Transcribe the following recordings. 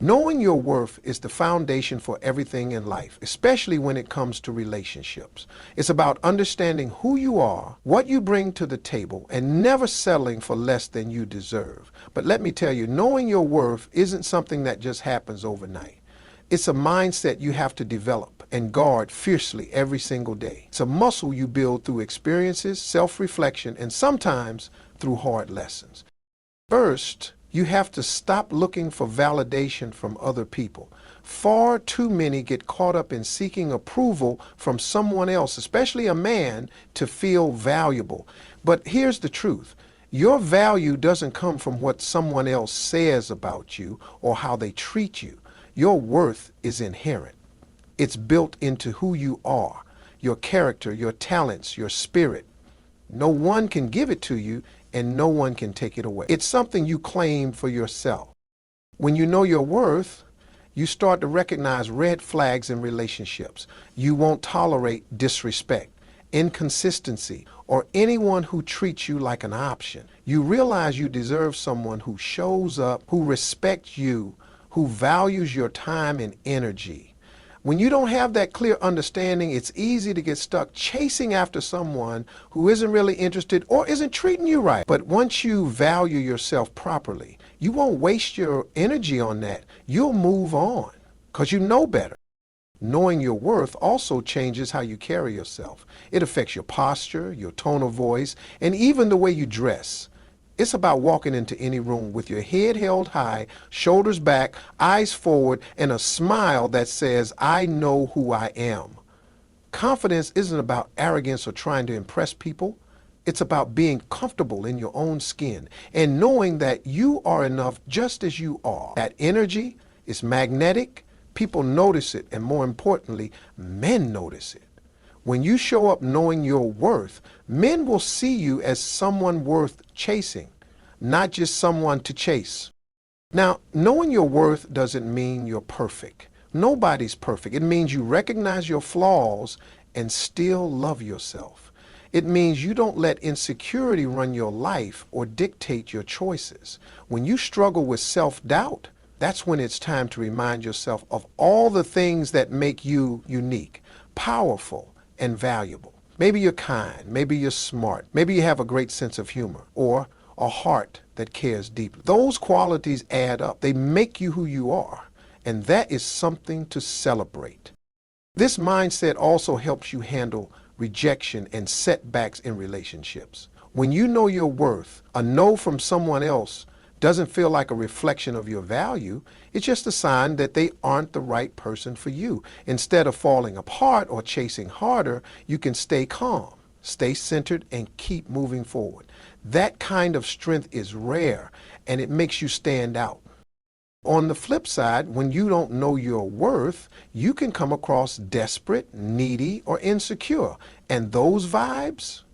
Knowing your worth is the foundation for everything in life, especially when it comes to relationships. It's about understanding who you are, what you bring to the table, and never settling for less than you deserve. But let me tell you, knowing your worth isn't something that just happens overnight. It's a mindset you have to develop and guard fiercely every single day. It's a muscle you build through experiences, self-reflection, and sometimes through hard lessons. First, you have to stop looking for validation from other people. Far too many get caught up in seeking approval from someone else, especially a man, to feel valuable. But here's the truth. Your value doesn't come from what someone else says about you or how they treat you. Your worth is inherent. It's built into who you are, your character, your talents, your spirit. No one can give it to you, and no one can take it away. It's something you claim for yourself. When you know your worth, you start to recognize red flags in relationships. You won't tolerate disrespect, inconsistency, or anyone who treats you like an option. You realize you deserve someone who shows up, who respects you, who values your time and energy. When you don't have that clear understanding, it's easy to get stuck chasing after someone who isn't really interested or isn't treating you right. But once you value yourself properly, you won't waste your energy on that. You'll move on because you know better. Knowing your worth also changes how you carry yourself. It affects your posture, your tone of voice, and even the way you dress. It's about walking into any room with your head held high, shoulders back, eyes forward, and a smile that says, I know who I am. Confidence isn't about arrogance or trying to impress people. It's about being comfortable in your own skin and knowing that you are enough just as you are. That energy is magnetic. People notice it, and more importantly, men notice it. When you show up knowing your worth, men will see you as someone worth chasing, not just someone to chase. Now, knowing your worth doesn't mean you're perfect. Nobody's perfect. It means you recognize your flaws and still love yourself. It means you don't let insecurity run your life or dictate your choices. When you struggle with self-doubt, that's when it's time to remind yourself of all the things that make you unique, powerful, and valuable. Maybe you're kind, maybe you're smart, maybe you have a great sense of humor, or a heart that cares deeply. Those qualities add up. They make you who you are, and that is something to celebrate. This mindset also helps you handle rejection and setbacks in relationships. When you know your worth, a no from someone else doesn't feel like a reflection of your value. It's just a sign that they aren't the right person for you. Instead of falling apart or chasing harder, you can stay calm, stay centered, and keep moving forward. That kind of strength is rare, and it makes you stand out. On the flip side, when you don't know your worth, you can come across desperate, needy, or insecure. And those vibes,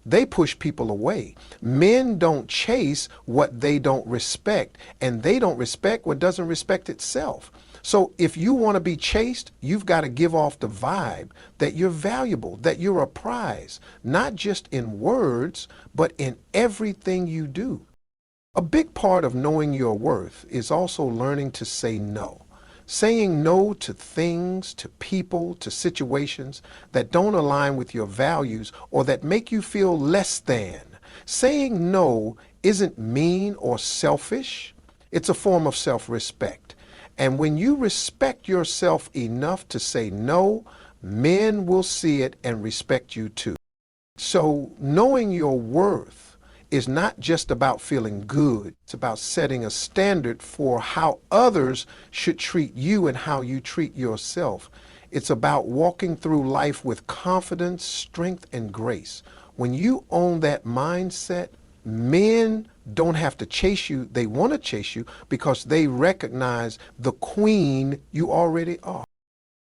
they push people away. Men don't chase what they don't respect, and they don't respect what doesn't respect itself. So if you want to be chased, you've got to give off the vibe that you're valuable, that you're a prize, not just in words, but in everything you do. A big part of knowing your worth is also learning to say no. Saying no to things, to people, to situations that don't align with your values or that make you feel less than. Saying no isn't mean or selfish. It's a form of self-respect. And when you respect yourself enough to say no, men will see it and respect you too. So knowing your worth is not just about feeling good. It's about setting a standard for how others should treat you and how you treat yourself. It's about walking through life with confidence, strength, and grace. When you own that mindset, men don't have to chase you. They want to chase you because they recognize the queen you already are.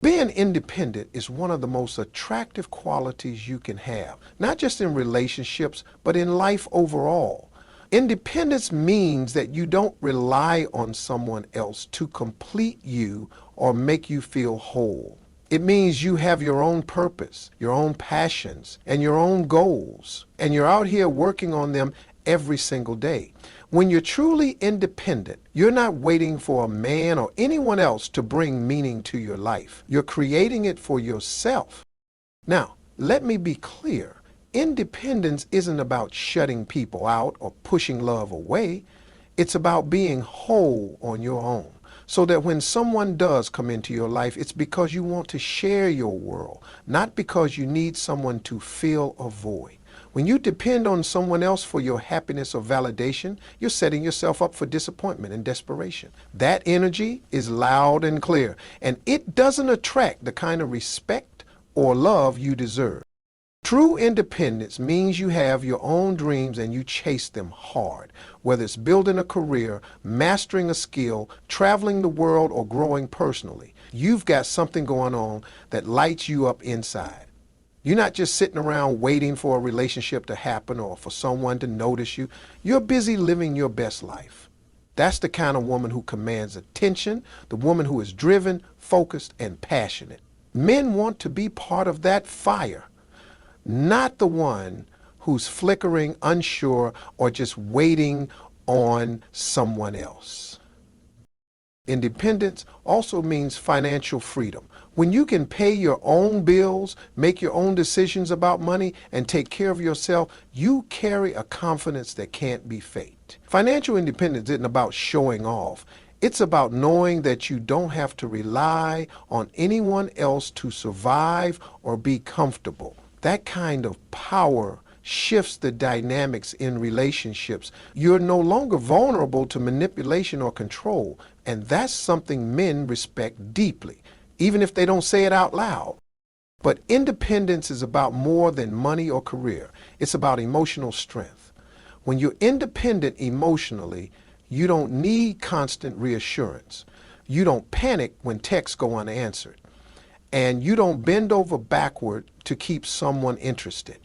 Being independent is one of the most attractive qualities you can have, not just in relationships, but in life overall. Independence means that you don't rely on someone else to complete you or make you feel whole. It means you have your own purpose, your own passions, and your own goals, and you're out here working on them every single day. When you're truly independent, you're not waiting for a man or anyone else to bring meaning to your life. You're creating it for yourself. Now, let me be clear. Independence isn't about shutting people out or pushing love away. It's about being whole on your own, so that when someone does come into your life, it's because you want to share your world, not because you need someone to fill a void. When you depend on someone else for your happiness or validation, you're setting yourself up for disappointment and desperation. That energy is loud and clear, and it doesn't attract the kind of respect or love you deserve. True independence means you have your own dreams and you chase them hard, whether it's building a career, mastering a skill, traveling the world, or growing personally. You've got something going on that lights you up inside. You're not just sitting around waiting for a relationship to happen or for someone to notice you. You're busy living your best life. That's the kind of woman who commands attention, the woman who is driven, focused, and passionate. Men want to be part of that fire, not the one who's flickering, unsure, or just waiting on someone else. Independence also means financial freedom. When you can pay your own bills, make your own decisions about money, and take care of yourself, you carry a confidence that can't be faked. Financial independence isn't about showing off. It's about knowing that you don't have to rely on anyone else to survive or be comfortable. That kind of power shifts the dynamics in relationships. You're no longer vulnerable to manipulation or control, and that's something men respect deeply, even if they don't say it out loud. But independence is about more than money or career. It's about emotional strength. When you're independent emotionally, you don't need constant reassurance. You don't panic when texts go unanswered. And you don't bend over backward to keep someone interested.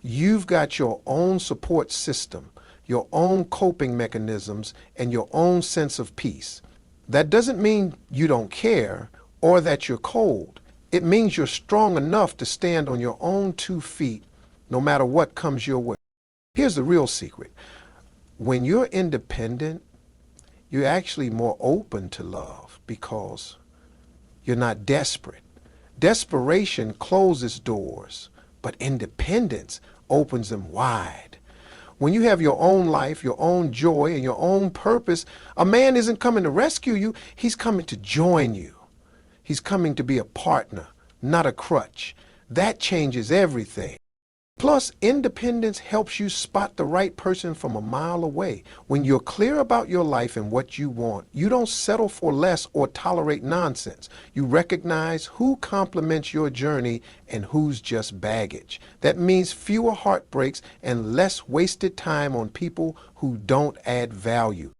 You've got your own support system, your own coping mechanisms, and your own sense of peace. That doesn't mean you don't care or that you're cold. It means you're strong enough to stand on your own 2 feet no matter what comes your way. Here's the real secret. When you're independent, you're actually more open to love because you're not desperate. Desperation closes doors, but independence opens them wide. When you have your own life, your own joy, and your own purpose, a man isn't coming to rescue you, he's coming to join you. He's coming to be a partner, not a crutch. That changes everything. Plus, independence helps you spot the right person from a mile away. When you're clear about your life and what you want, you don't settle for less or tolerate nonsense. You recognize who complements your journey and who's just baggage. That means fewer heartbreaks and less wasted time on people who don't add value.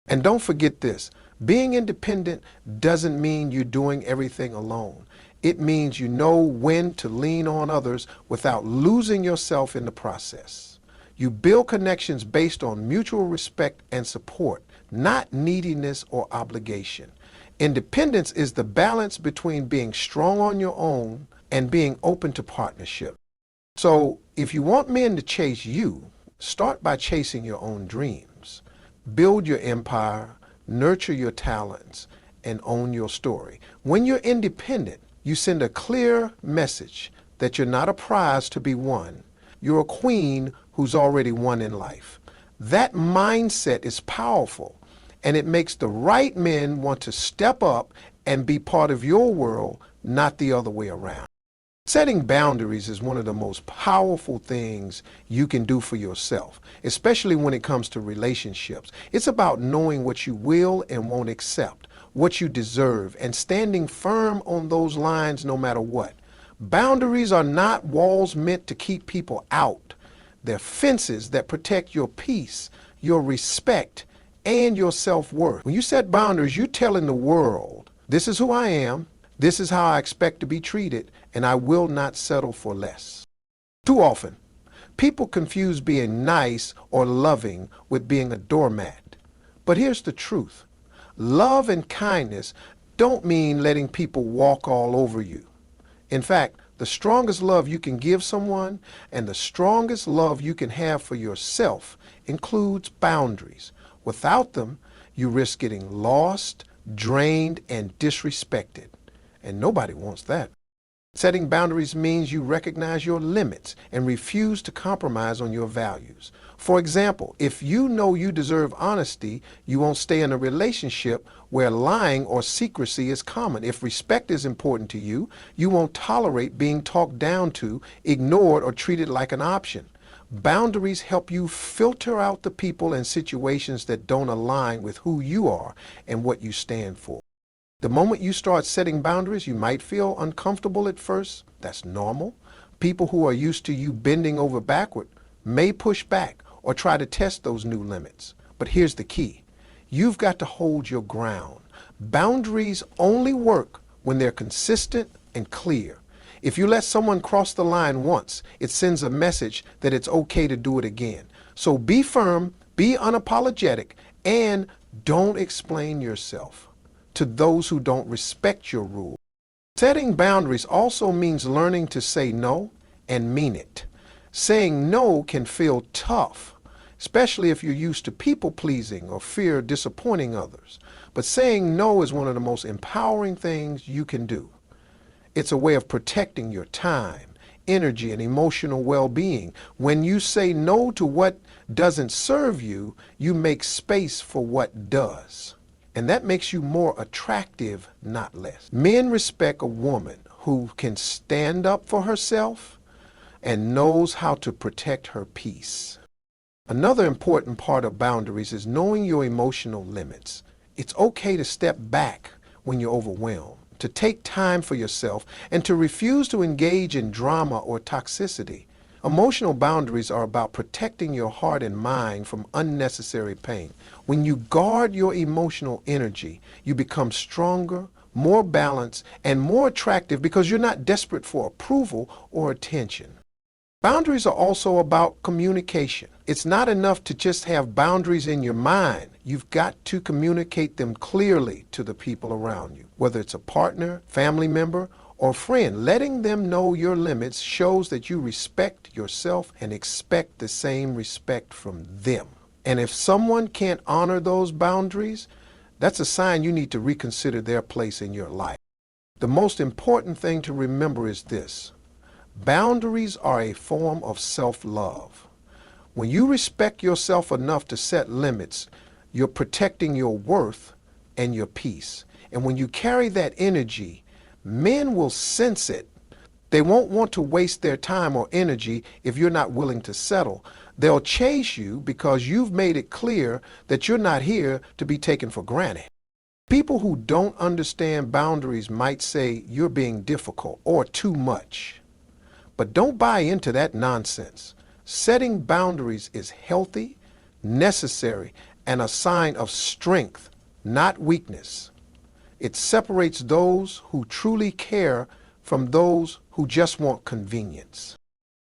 And don't forget this, being independent doesn't mean you're doing everything alone. It means you know when to lean on others without losing yourself in the process. You build connections based on mutual respect and support, not neediness or obligation. Independence is the balance between being strong on your own and being open to partnership. So if you want men to chase you, start by chasing your own dreams. Build your empire, nurture your talents, and own your story. When you're independent, you send a clear message that you're not a prize to be won. You're a queen who's already won in life. That mindset is powerful, and it makes the right men want to step up and be part of your world, not the other way around. Setting boundaries is one of the most powerful things you can do for yourself, especially when it comes to relationships. It's about knowing what you will and won't accept, what you deserve, and standing firm on those lines no matter what. Boundaries are not walls meant to keep people out. They're fences that protect your peace, your respect, and your self-worth. When you set boundaries, you're telling the world, this is who I am, this is how I expect to be treated, and I will not settle for less. Too often, people confuse being nice or loving with being a doormat. But here's the truth. Love and kindness don't mean letting people walk all over you. In fact, the strongest love you can give someone and the strongest love you can have for yourself includes boundaries. Without them, you risk getting lost, drained, and disrespected. And nobody wants that. Setting boundaries means you recognize your limits and refuse to compromise on your values. For example, if you know you deserve honesty, you won't stay in a relationship where lying or secrecy is common. If respect is important to you, you won't tolerate being talked down to, ignored, or treated like an option. Boundaries help you filter out the people and situations that don't align with who you are and what you stand for. The moment you start setting boundaries, you might feel uncomfortable at first. That's normal. People who are used to you bending over backward may push back or try to test those new limits. But here's the key. You've got to hold your ground. Boundaries only work when they're consistent and clear. If you let someone cross the line once, it sends a message that it's okay to do it again. So be firm, be unapologetic, and don't explain yourself to those who don't respect your rules. Setting boundaries also means learning to say no and mean it. Saying no can feel tough, especially if you're used to people-pleasing or fear disappointing others. But saying no is one of the most empowering things you can do. It's a way of protecting your time, energy, and emotional well-being. When you say no to what doesn't serve you, you make space for what does. And that makes you more attractive, not less. Men respect a woman who can stand up for herself and knows how to protect her peace. Another important part of boundaries is knowing your emotional limits. It's okay to step back when you're overwhelmed, to take time for yourself, and to refuse to engage in drama or toxicity. Emotional boundaries are about protecting your heart and mind from unnecessary pain. When you guard your emotional energy, you become stronger, more balanced, and more attractive because you're not desperate for approval or attention. Boundaries are also about communication. It's not enough to just have boundaries in your mind. You've got to communicate them clearly to the people around you, whether it's a partner, family member, or friend. Letting them know your limits shows that you respect yourself and expect the same respect from them. And if someone can't honor those boundaries, that's a sign you need to reconsider their place in your life. The most important thing to remember is this. Boundaries are a form of self-love. When you respect yourself enough to set limits, you're protecting your worth and your peace. And when you carry that energy, men will sense it. They won't want to waste their time or energy if you're not willing to settle. They'll chase you because you've made it clear that you're not here to be taken for granted. People who don't understand boundaries might say you're being difficult or too much. But don't buy into that nonsense. Setting boundaries is healthy, necessary, and a sign of strength, not weakness. It separates those who truly care from those who just want convenience.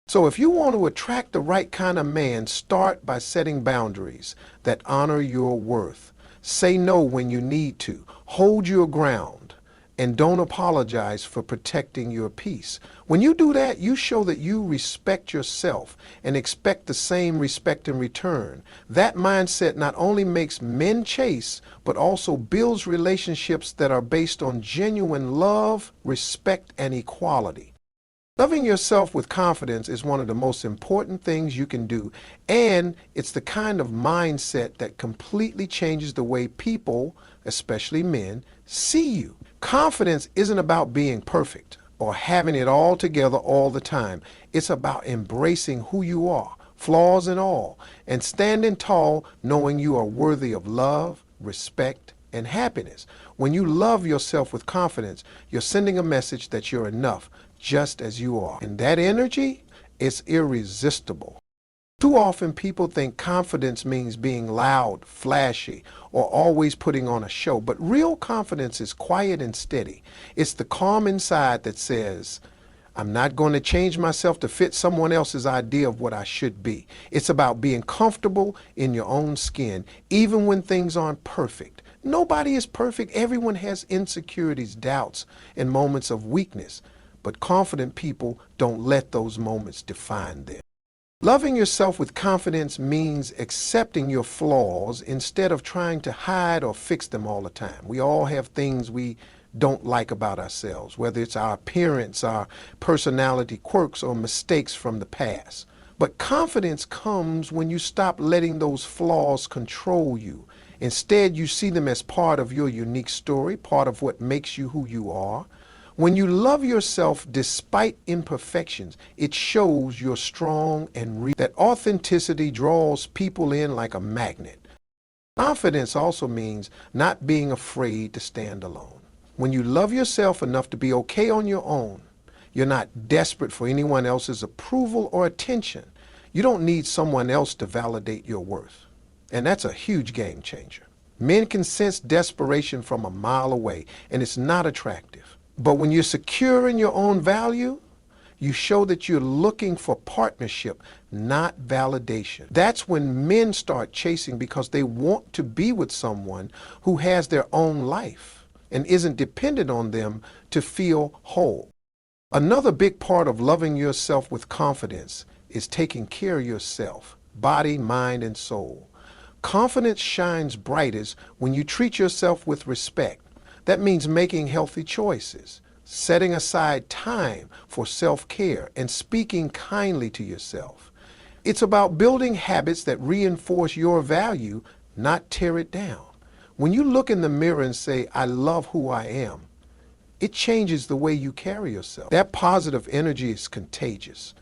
So if you want to attract the right kind of man, start by setting boundaries that honor your worth. Say no when you need to. Hold your ground. And don't apologize for protecting your peace. When you do that, you show that you respect yourself and expect the same respect in return. That mindset not only makes men chase, but also builds relationships that are based on genuine love, respect, and equality. Loving yourself with confidence is one of the most important things you can do, and it's the kind of mindset that completely changes the way people, especially men, see you. Confidence isn't about being perfect or having it all together all the time. It's about embracing who you are, flaws and all, and standing tall knowing you are worthy of love, respect, and happiness. When you love yourself with confidence, you're sending a message that you're enough just as you are. And that energy is irresistible. Too often people think confidence means being loud, flashy, or always putting on a show. But real confidence is quiet and steady. It's the calm inside that says, I'm not going to change myself to fit someone else's idea of what I should be. It's about being comfortable in your own skin, even when things aren't perfect. Nobody is perfect. Everyone has insecurities, doubts, and moments of weakness. But confident people don't let those moments define them. Loving yourself with confidence means accepting your flaws instead of trying to hide or fix them all the time. We all have things we don't like about ourselves, whether it's our appearance, our personality quirks, or mistakes from the past. But confidence comes when you stop letting those flaws control you. Instead, you see them as part of your unique story, part of what makes you who you are. When you love yourself despite imperfections, it shows you're strong and real. That authenticity draws people in like a magnet. Confidence also means not being afraid to stand alone. When you love yourself enough to be okay on your own, you're not desperate for anyone else's approval or attention. You don't need someone else to validate your worth. And that's a huge game changer. Men can sense desperation from a mile away, and it's not attractive. But when you're secure in your own value, you show that you're looking for partnership, not validation. That's when men start chasing because they want to be with someone who has their own life and isn't dependent on them to feel whole. Another big part of loving yourself with confidence is taking care of yourself, body, mind, and soul. Confidence shines brightest when you treat yourself with respect. That means making healthy choices, setting aside time for self-care, and speaking kindly to yourself. It's about building habits that reinforce your value, not tear it down. When you look in the mirror and say, "I love who I am," it changes the way you carry yourself. That positive energy is contagious.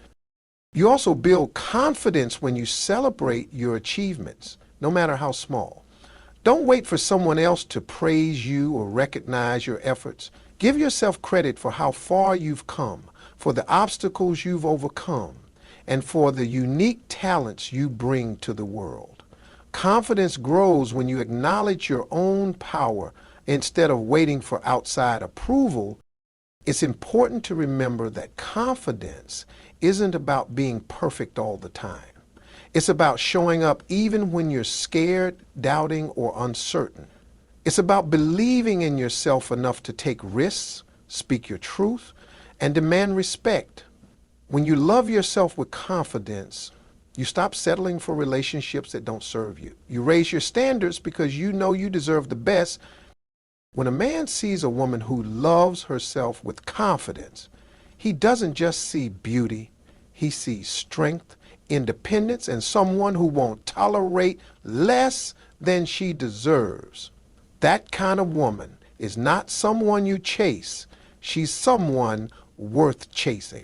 You also build confidence when you celebrate your achievements, no matter how small. Don't wait for someone else to praise you or recognize your efforts. Give yourself credit for how far you've come, for the obstacles you've overcome, and for the unique talents you bring to the world. Confidence grows when you acknowledge your own power instead of waiting for outside approval. It's important to remember that confidence isn't about being perfect all the time. It's about showing up even when you're scared, doubting, or uncertain. It's about believing in yourself enough to take risks, speak your truth, and demand respect. When you love yourself with confidence, you stop settling for relationships that don't serve you. You raise your standards because you know you deserve the best. When a man sees a woman who loves herself with confidence, he doesn't just see beauty, he sees strength, independence, and someone who won't tolerate less than she deserves. That kind of woman is not someone you chase. She's someone worth chasing.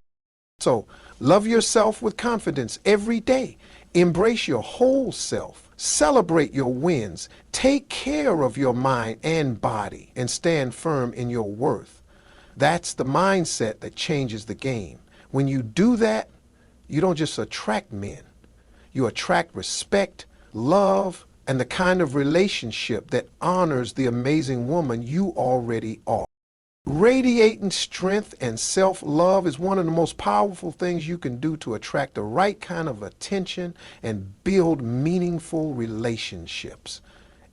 So love yourself with confidence every day. Embrace your whole self. Celebrate your wins. Take care of your mind and body and stand firm in your worth. That's the mindset that changes the game. When you do that, you don't just attract men. You attract respect, love, and the kind of relationship that honors the amazing woman you already are. Radiating strength and self-love is one of the most powerful things you can do to attract the right kind of attention and build meaningful relationships.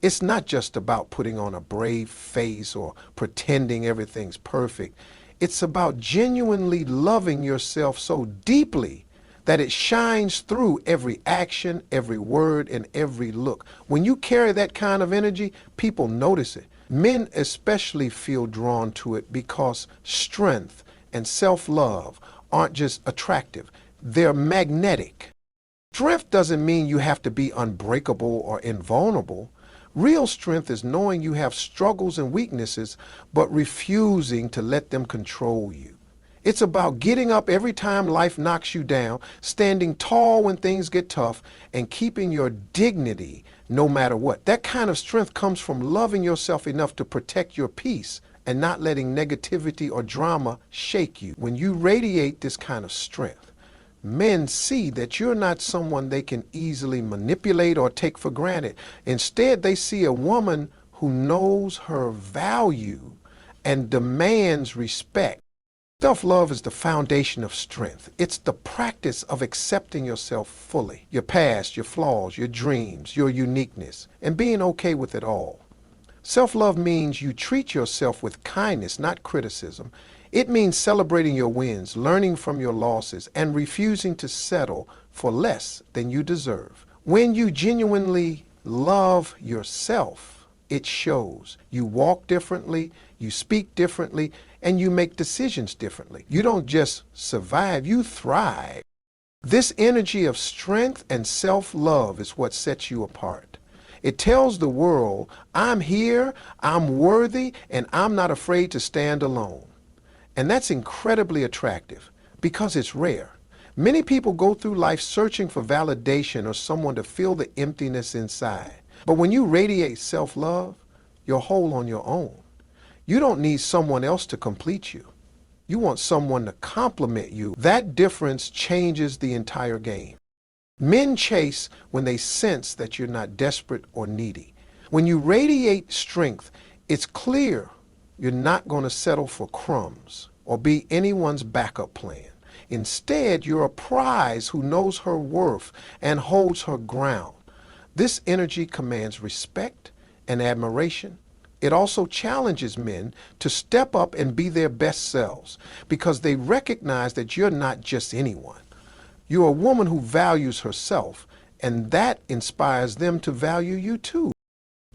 It's not just about putting on a brave face or pretending everything's perfect. It's about genuinely loving yourself so deeply that it shines through every action, every word, and every look. When you carry that kind of energy, people notice it. Men especially feel drawn to it because strength and self-love aren't just attractive, they're magnetic. Strength doesn't mean you have to be unbreakable or invulnerable. Real strength is knowing you have struggles and weaknesses, but refusing to let them control you. It's about getting up every time life knocks you down, standing tall when things get tough, and keeping your dignity no matter what. That kind of strength comes from loving yourself enough to protect your peace and not letting negativity or drama shake you. When you radiate this kind of strength, men see that you're not someone they can easily manipulate or take for granted. Instead, they see a woman who knows her value and demands respect. Self-love is the foundation of strength. It's the practice of accepting yourself fully, your past, your flaws, your dreams, your uniqueness, and being okay with it all. Self-love means you treat yourself with kindness, not criticism. It means celebrating your wins, learning from your losses, and refusing to settle for less than you deserve. When you genuinely love yourself, it shows. You walk differently, you speak differently, and you make decisions differently. You don't just survive, you thrive. This energy of strength and self-love is what sets you apart. It tells the world, I'm here, I'm worthy, and I'm not afraid to stand alone. And that's incredibly attractive because it's rare. Many people go through life searching for validation or someone to fill the emptiness inside. But when you radiate self-love, you're whole on your own. You don't need someone else to complete you. You want someone to compliment you. That difference changes the entire game. Men chase when they sense that you're not desperate or needy. When you radiate strength, it's clear you're not going to settle for crumbs or be anyone's backup plan. Instead, you're a prize who knows her worth and holds her ground. This energy commands respect and admiration. It also challenges men to step up and be their best selves because they recognize that you're not just anyone. You're a woman who values herself, and that inspires them to value you too.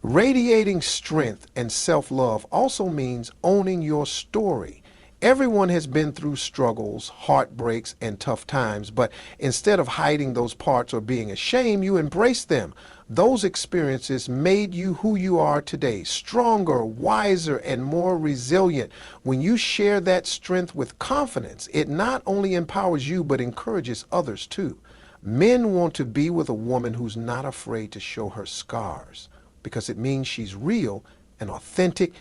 Radiating strength and self-love also means owning your story. Everyone has been through struggles, heartbreaks, and tough times, but instead of hiding those parts or being ashamed, you embrace them. Those experiences made you who you are today, stronger, wiser, and more resilient. When you share that strength with confidence, it not only empowers you, but encourages others too. Men want to be with a woman who's not afraid to show her scars, because it means she's real and authentic.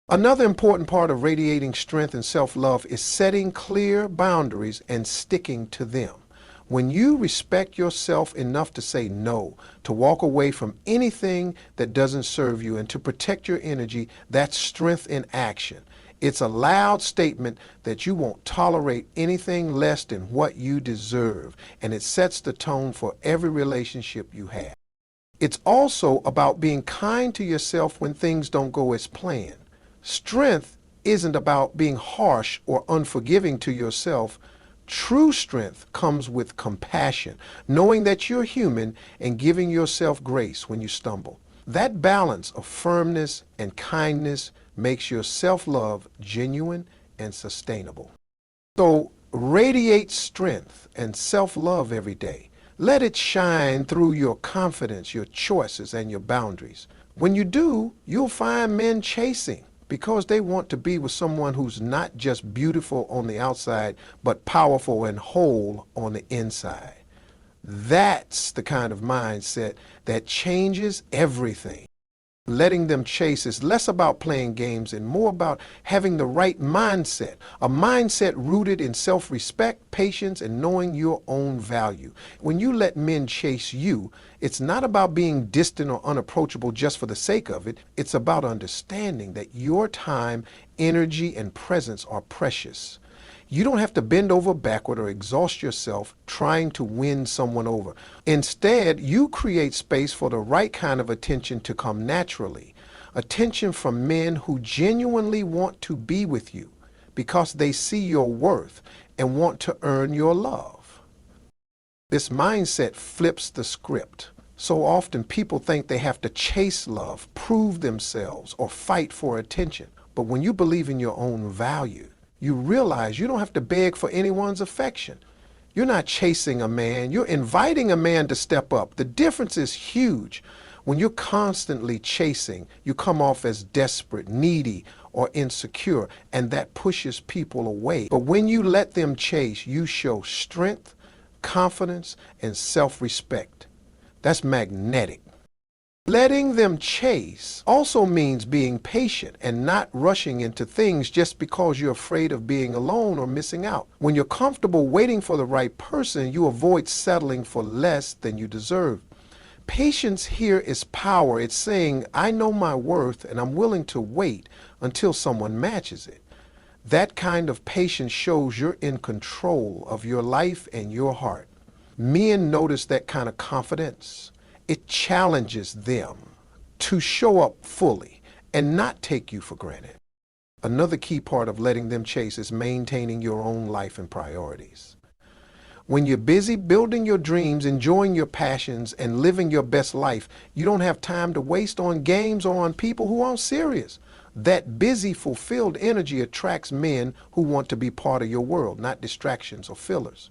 Another important part of radiating strength and self-love is setting clear boundaries and sticking to them. When you respect yourself enough to say no, to walk away from anything that doesn't serve you, and to protect your energy, that's strength in action. It's a loud statement that you won't tolerate anything less than what you deserve, and it sets the tone for every relationship you have. It's also about being kind to yourself when things don't go as planned. Strength isn't about being harsh or unforgiving to yourself. True strength comes with compassion, knowing that you're human and giving yourself grace when you stumble. That balance of firmness and kindness makes your self-love genuine and sustainable. So radiate strength and self-love every day. Let it shine through your confidence, your choices, and your boundaries. When you do, you'll find men chasing because they want to be with someone who's not just beautiful on the outside, but powerful and whole on the inside. That's the kind of mindset that changes everything. Letting them chase is less about playing games and more about having the right mindset, a mindset rooted in self-respect, patience, and knowing your own value. When you let men chase you, it's not about being distant or unapproachable just for the sake of it. It's about understanding that your time, energy, and presence are precious. You don't have to bend over backward or exhaust yourself trying to win someone over. Instead, you create space for the right kind of attention to come naturally. Attention from men who genuinely want to be with you because they see your worth and want to earn your love. This mindset flips the script. So often people think they have to chase love, prove themselves, or fight for attention. But when you believe in your own value, you realize you don't have to beg for anyone's affection. You're not chasing a man, you're inviting a man to step up. The difference is huge. When you're constantly chasing, you come off as desperate, needy, or insecure, and that pushes people away. But when you let them chase, you show strength, confidence, and self-respect. That's magnetic. Letting them chase also means being patient and not rushing into things just because you're afraid of being alone or missing out. When you're comfortable waiting for the right person, you avoid settling for less than you deserve. Patience here is power. It's saying, I know my worth and I'm willing to wait until someone matches it. That kind of patience shows you're in control of your life and your heart. Men notice that kind of confidence. It challenges them to show up fully and not take you for granted. Another key part of letting them chase is maintaining your own life and priorities. When you're busy building your dreams, enjoying your passions, and living your best life, you don't have time to waste on games or on people who aren't serious. That busy, fulfilled energy attracts men who want to be part of your world, not distractions or fillers.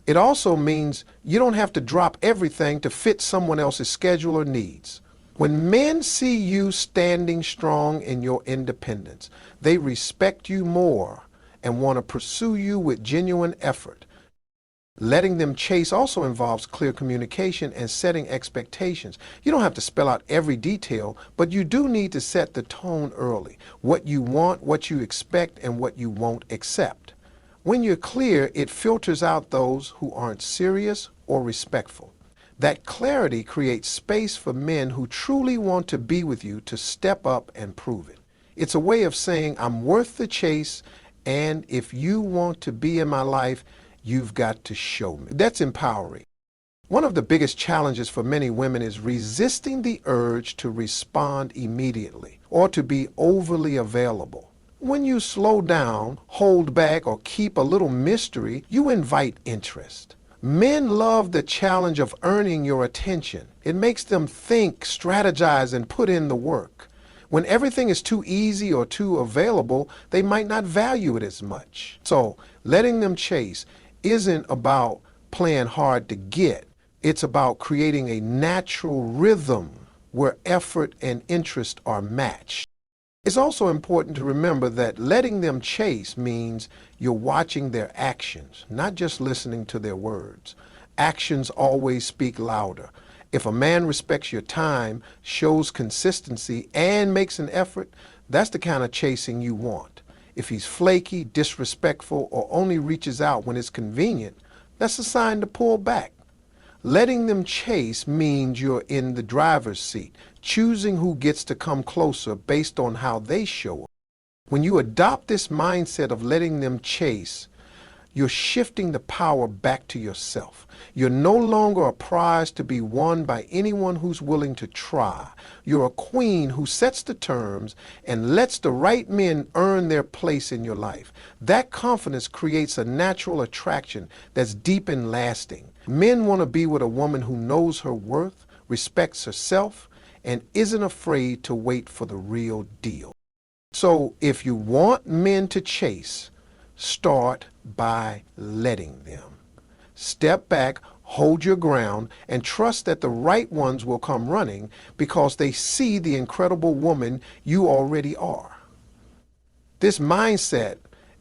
It also means you don't have to drop everything to fit someone else's schedule or needs. When men see you standing strong in your independence, they respect you more and want to pursue you with genuine effort. Letting them chase also involves clear communication and setting expectations. You don't have to spell out every detail, but you do need to set the tone early. What you want, what you expect, and what you won't accept. When you're clear, it filters out those who aren't serious or respectful. That clarity creates space for men who truly want to be with you to step up and prove it. It's a way of saying, I'm worth the chase, and if you want to be in my life, you've got to show me. That's empowering. One of the biggest challenges for many women is resisting the urge to respond immediately or to be overly available. When you slow down, hold back, or keep a little mystery, you invite interest. Men love the challenge of earning your attention. It makes them think, strategize, and put in the work. When everything is too easy or too available, they might not value it as much. So, letting them chase isn't about playing hard to get. It's about creating a natural rhythm where effort and interest are matched. It's also important to remember that letting them chase means you're watching their actions, not just listening to their words. Actions always speak louder. If a man respects your time, shows consistency, and makes an effort, that's the kind of chasing you want. If he's flaky, disrespectful, or only reaches out when it's convenient, that's a sign to pull back. Letting them chase means you're in the driver's seat, choosing who gets to come closer based on how they show up. When you adopt this mindset of letting them chase, you're shifting the power back to yourself. You're no longer a prize to be won by anyone who's willing to try. You're a queen who sets the terms and lets the right men earn their place in your life. That confidence creates a natural attraction that's deep and lasting. Men want to be with a woman who knows her worth, respects herself, and isn't afraid to wait for the real deal. So if you want men to chase, start by letting them. Step back, hold your ground, and trust that the right ones will come running because they see the incredible woman you already are. This mindset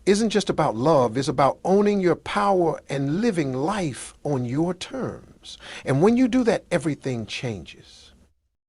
isn't just about love, it's about owning your power and living life on your terms. And when you do that, everything changes.